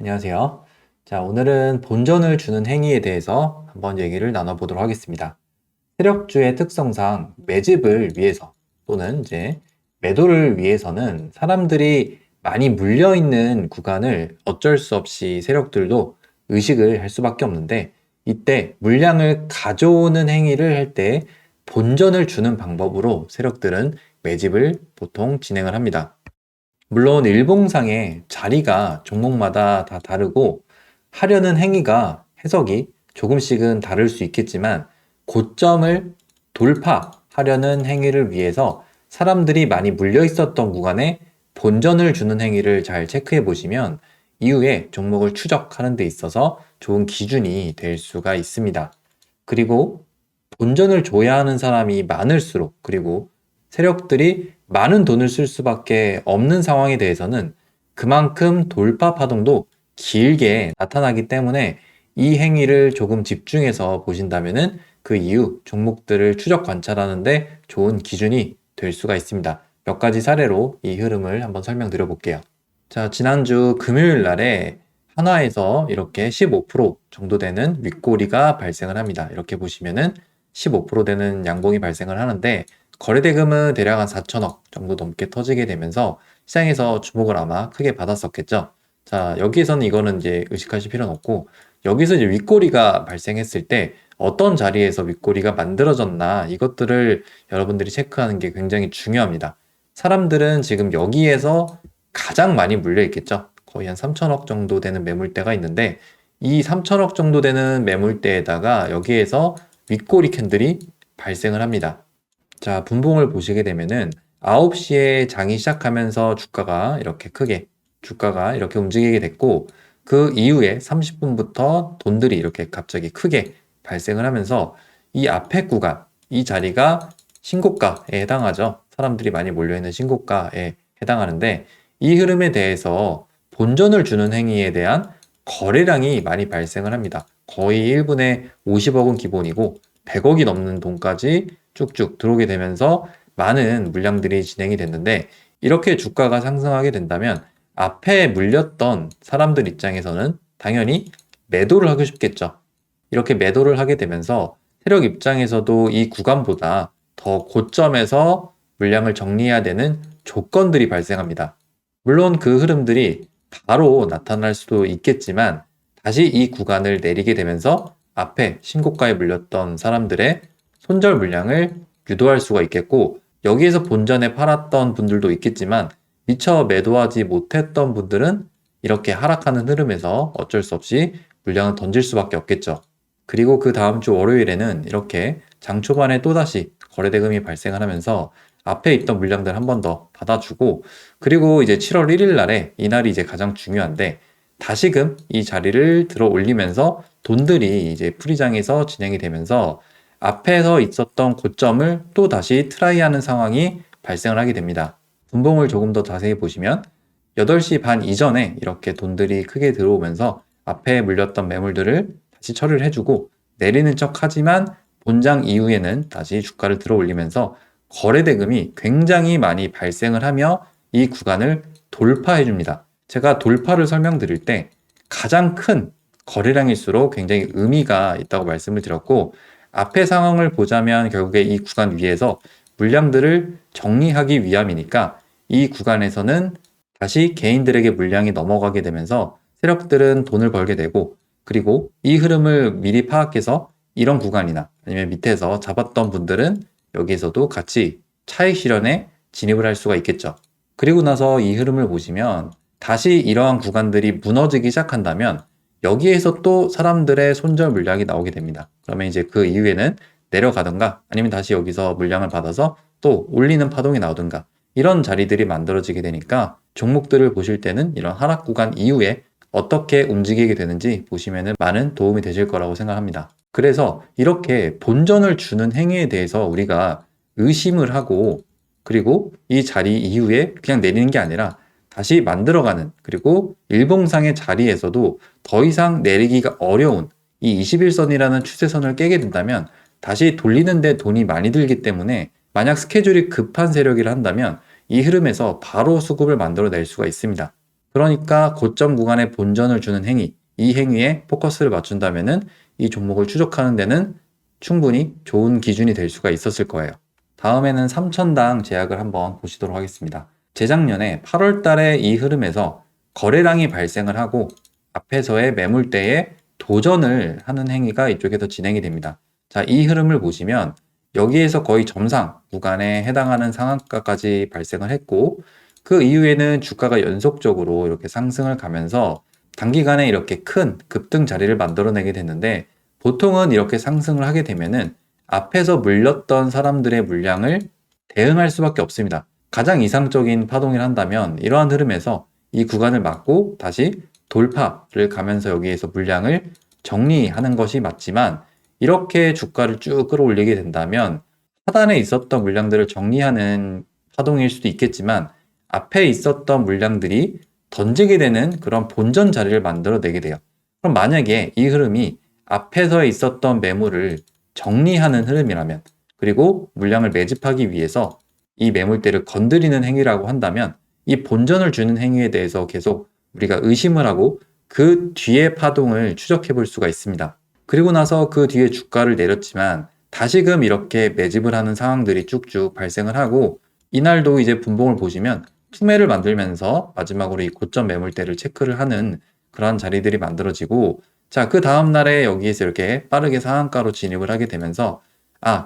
안녕하세요. 자, 오늘은 본전을 주는 행위에 대해서 한번 얘기를 나눠보도록 하겠습니다. 세력주의 특성상 매집을 위해서 또는 이제 매도를 위해서는 사람들이 많이 물려있는 구간을 어쩔 수 없이 세력들도 의식을 할 수밖에 없는데, 이때 물량을 가져오는 행위를 할 때 본전을 주는 방법으로 세력들은 매집을 보통 진행을 합니다. 물론 일봉상의 자리가 종목마다 다 다르고 하려는 행위가 해석이 조금씩은 다를 수 있겠지만, 고점을 돌파하려는 행위를 위해서 사람들이 많이 물려 있었던 구간에 본전을 주는 행위를 잘 체크해 보시면 이후에 종목을 추적하는 데 있어서 좋은 기준이 될 수가 있습니다. 그리고 본전을 줘야 하는 사람이 많을수록, 그리고 세력들이 많은 돈을 쓸 수밖에 없는 상황에 대해서는 그만큼 돌파 파동도 길게 나타나기 때문에 이 행위를 조금 집중해서 보신다면은 그 이후 종목들을 추적 관찰하는데 좋은 기준이 될 수가 있습니다. 몇 가지 사례로 이 흐름을 한번 설명드려 볼게요. 자, 지난주 금요일 날에 한화에서 이렇게 15% 정도 되는 윗꼬리가 발생을 합니다. 이렇게 보시면은 15% 되는 양봉이 발생을 하는데, 거래대금은 대략 한 4천억 정도 넘게 터지게 되면서 시장에서 주목을 아마 크게 받았었겠죠. 자, 여기에서는 이거는 이제 의식하실 필요는 없고, 여기서 이제 윗꼬리가 발생했을 때 어떤 자리에서 윗꼬리가 만들어졌나, 이것들을 여러분들이 체크하는 게 굉장히 중요합니다. 사람들은 지금 여기에서 가장 많이 물려 있겠죠. 거의 한 3천억 정도 되는 매물대가 있는데, 이 3천억 정도 되는 매물대에다가 여기에서 윗꼬리 캔들이 발생을 합니다. 자, 분봉을 보시게 되면은 9시에 장이 시작하면서 주가가 이렇게 움직이게 됐고, 그 이후에 30분부터 돈들이 이렇게 갑자기 크게 발생을 하면서 이 앞에 구간, 이 자리가 신고가에 해당하죠. 사람들이 많이 몰려있는 신고가에 해당하는데, 이 흐름에 대해서 본전을 주는 행위에 대한 거래량이 많이 발생을 합니다. 거의 1분에 50억은 기본이고 100억이 넘는 돈까지 쭉쭉 들어오게 되면서 많은 물량들이 진행이 됐는데, 이렇게 주가가 상승하게 된다면 앞에 물렸던 사람들 입장에서는 당연히 매도를 하고 싶겠죠. 이렇게 매도를 하게 되면서 세력 입장에서도 이 구간보다 더 고점에서 물량을 정리해야 되는 조건들이 발생합니다. 물론 그 흐름들이 바로 나타날 수도 있겠지만, 다시 이 구간을 내리게 되면서 앞에 신고가에 물렸던 사람들의 손절 물량을 유도할 수가 있겠고, 여기에서 본전에 팔았던 분들도 있겠지만 미처 매도하지 못했던 분들은 이렇게 하락하는 흐름에서 어쩔 수 없이 물량을 던질 수밖에 없겠죠. 그리고 그 다음 주 월요일에는 이렇게 장 초반에 또다시 거래대금이 발생을 하면서 앞에 있던 물량들 한 번 더 받아주고, 그리고 이제 7월 1일 날에 이날이 이제 가장 중요한데, 다시금 이 자리를 들어 올리면서 돈들이 이제 프리장에서 진행이 되면서 앞에서 있었던 고점을 또 다시 트라이하는 상황이 발생을 하게 됩니다. 분봉을 조금 더 자세히 보시면 8시 반 이전에 이렇게 돈들이 크게 들어오면서 앞에 물렸던 매물들을 다시 처리를 해주고, 내리는 척 하지만 본장 이후에는 다시 주가를 들어 올리면서 거래대금이 굉장히 많이 발생을 하며 이 구간을 돌파해 줍니다. 제가 돌파를 설명드릴 때 가장 큰 거래량일수록 굉장히 의미가 있다고 말씀을 드렸고, 앞의 상황을 보자면 결국에 이 구간 위에서 물량들을 정리하기 위함이니까 이 구간에서는 다시 개인들에게 물량이 넘어가게 되면서 세력들은 돈을 벌게 되고, 그리고 이 흐름을 미리 파악해서 이런 구간이나 아니면 밑에서 잡았던 분들은 여기에서도 같이 차익 실현에 진입을 할 수가 있겠죠. 그리고 나서 이 흐름을 보시면 다시 이러한 구간들이 무너지기 시작한다면 여기에서 또 사람들의 손절 물량이 나오게 됩니다. 그러면 이제 그 이후에는 내려가든가 아니면 다시 여기서 물량을 받아서 또 올리는 파동이 나오든가, 이런 자리들이 만들어지게 되니까 종목들을 보실 때는 이런 하락 구간 이후에 어떻게 움직이게 되는지 보시면 많은 도움이 되실 거라고 생각합니다. 그래서 이렇게 본전을 주는 행위에 대해서 우리가 의심을 하고, 그리고 이 자리 이후에 그냥 내리는 게 아니라 다시 만들어가는, 그리고 일봉상의 자리에서도 더 이상 내리기가 어려운 이 21선이라는 추세선을 깨게 된다면 다시 돌리는데 돈이 많이 들기 때문에, 만약 스케줄이 급한 세력이라 한다면 이 흐름에서 바로 수급을 만들어낼 수가 있습니다. 그러니까 고점 구간에 본전을 주는 행위, 이 행위에 포커스를 맞춘다면은 이 종목을 추적하는 데는 충분히 좋은 기준이 될 수가 있었을 거예요. 다음에는 3천당 제약을 한번 보시도록 하겠습니다. 재작년에 8월 달에 이 흐름에서 거래량이 발생을 하고 앞에서의 매물대에 도전을 하는 행위가 이쪽에서 진행이 됩니다. 자, 이 흐름을 보시면 여기에서 거의 점상 구간에 해당하는 상한가까지 발생을 했고 그 이후에는 주가가 연속적으로 이렇게 상승을 가면서 단기간에 이렇게 큰 급등 자리를 만들어내게 됐는데 보통은 이렇게 상승을 하게 되면은 앞에서 물렸던 사람들의 물량을 대응할 수밖에 없습니다. 가장 이상적인 파동을 한다면 이러한 흐름에서 이 구간을 막고 다시 돌파를 가면서 여기에서 물량을 정리하는 것이 맞지만 이렇게 주가를 쭉 끌어올리게 된다면 하단에 있었던 물량들을 정리하는 파동일 수도 있겠지만 앞에 있었던 물량들이 던지게 되는 그런 본전 자리를 만들어내게 돼요. 그럼 만약에 이 흐름이 앞에서 있었던 매물을 정리하는 흐름이라면 그리고 물량을 매집하기 위해서 이 매물대를 건드리는 행위라고 한다면 이 본전을 주는 행위에 대해서 계속 우리가 의심을 하고 그 뒤의 파동을 추적해 볼 수가 있습니다. 그리고 나서 그 뒤에 주가를 내렸지만 다시금 이렇게 매집을 하는 상황들이 쭉쭉 발생을 하고 이날도 이제 분봉을 보시면 투매를 만들면서 마지막으로 이 고점 매물대를 체크를 하는 그런 자리들이 만들어지고 자, 그 다음날에 여기에서 이렇게 빠르게 상한가로 진입을 하게 되면서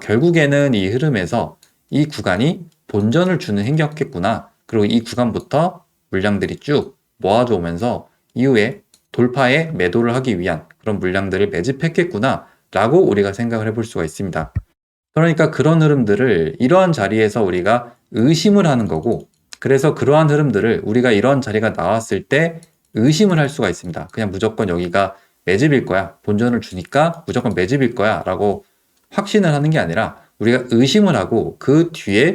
결국에는 이 흐름에서 이 구간이 본전을 주는 행위였겠구나. 그리고 이 구간부터 물량들이 쭉 모아져 오면서 이후에 돌파에 매도를 하기 위한 그런 물량들을 매집했겠구나 라고 우리가 생각을 해볼 수가 있습니다. 그러니까 그런 흐름들을 이러한 자리에서 우리가 의심을 하는 거고 그래서 그러한 흐름들을 우리가 이런 자리가 나왔을 때 의심을 할 수가 있습니다. 그냥 무조건 여기가 매집일 거야. 본전을 주니까 무조건 매집일 거야 라고 확신을 하는 게 아니라 우리가 의심을 하고 그 뒤에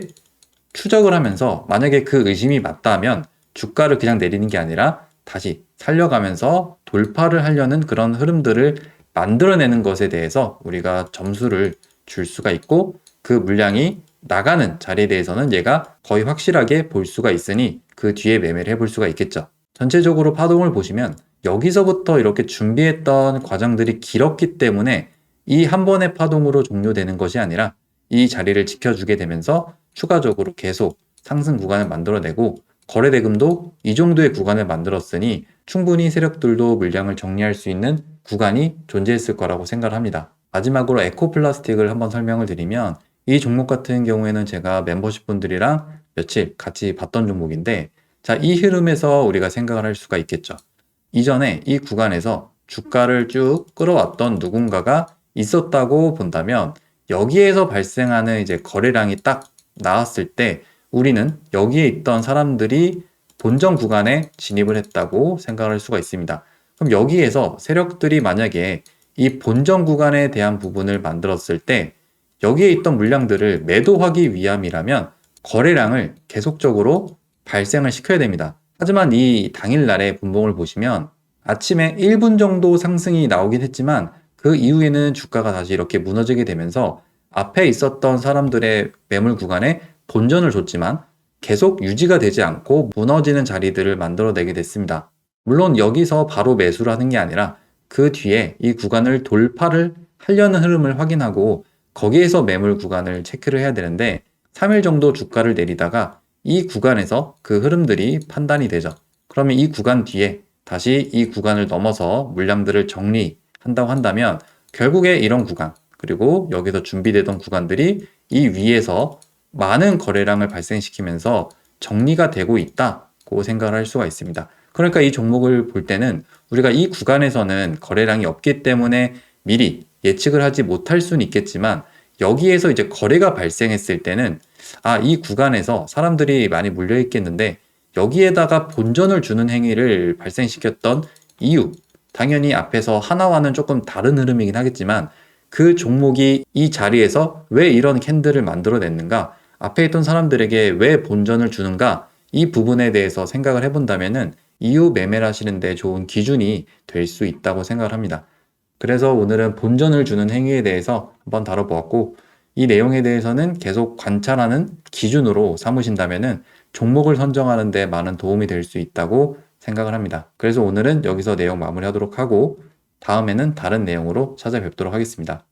추적을 하면서 만약에 그 의심이 맞다면 주가를 그냥 내리는 게 아니라 다시 살려가면서 돌파를 하려는 그런 흐름들을 만들어내는 것에 대해서 우리가 점수를 줄 수가 있고 그 물량이 나가는 자리에 대해서는 얘가 거의 확실하게 볼 수가 있으니 그 뒤에 매매를 해볼 수가 있겠죠. 전체적으로 파동을 보시면 여기서부터 이렇게 준비했던 과정들이 길었기 때문에 이 한 번의 파동으로 종료되는 것이 아니라 이 자리를 지켜주게 되면서 추가적으로 계속 상승 구간을 만들어내고 거래 대금도 이 정도의 구간을 만들었으니 충분히 세력들도 물량을 정리할 수 있는 구간이 존재했을 거라고 생각을 합니다. 마지막으로 에코플라스틱을 한번 설명을 드리면 이 종목 같은 경우에는 제가 멤버십 분들이랑 며칠 같이 봤던 종목인데 자, 이 흐름에서 우리가 생각을 할 수가 있겠죠. 이전에 이 구간에서 주가를 쭉 끌어왔던 누군가가 있었다고 본다면 여기에서 발생하는 이제 거래량이 딱 나왔을 때 우리는 여기에 있던 사람들이 본전 구간에 진입을 했다고 생각을 할 수가 있습니다. 그럼 여기에서 세력들이 만약에 이 본전 구간에 대한 부분을 만들었을 때 여기에 있던 물량들을 매도하기 위함이라면 거래량을 계속적으로 발생을 시켜야 됩니다. 하지만 이 당일날의 분봉을 보시면 아침에 1분 정도 상승이 나오긴 했지만 그 이후에는 주가가 다시 이렇게 무너지게 되면서 앞에 있었던 사람들의 매물 구간에 본전을 줬지만 계속 유지가 되지 않고 무너지는 자리들을 만들어내게 됐습니다. 물론 여기서 바로 매수를 하는 게 아니라 그 뒤에 이 구간을 돌파를 하려는 흐름을 확인하고 거기에서 매물 구간을 체크를 해야 되는데 3일 정도 주가를 내리다가 이 구간에서 그 흐름들이 판단이 되죠. 그러면 이 구간 뒤에 다시 이 구간을 넘어서 물량들을 정리한다고 한다면 결국에 이런 구간 그리고 여기서 준비되던 구간들이 이 위에서 많은 거래량을 발생시키면서 정리가 되고 있다고 생각을 할 수가 있습니다. 그러니까 이 종목을 볼 때는 우리가 이 구간에서는 거래량이 없기 때문에 미리 예측을 하지 못할 수는 있겠지만 여기에서 이제 거래가 발생했을 때는 이 구간에서 사람들이 많이 몰려 있겠는데 여기에다가 본전을 주는 행위를 발생시켰던 이유 당연히 앞에서 하나와는 조금 다른 흐름이긴 하겠지만 그 종목이 이 자리에서 왜 이런 캔들을 만들어냈는가 앞에 있던 사람들에게 왜 본전을 주는가 이 부분에 대해서 생각을 해본다면은 이후 매매를 하시는데 좋은 기준이 될 수 있다고 생각을 합니다. 그래서 오늘은 본전을 주는 행위에 대해서 한번 다뤄보았고 이 내용에 대해서는 계속 관찰하는 기준으로 삼으신다면은 종목을 선정하는 데 많은 도움이 될 수 있다고 생각을 합니다. 그래서 오늘은 여기서 내용 마무리하도록 하고 다음에는 다른 내용으로 찾아뵙도록 하겠습니다.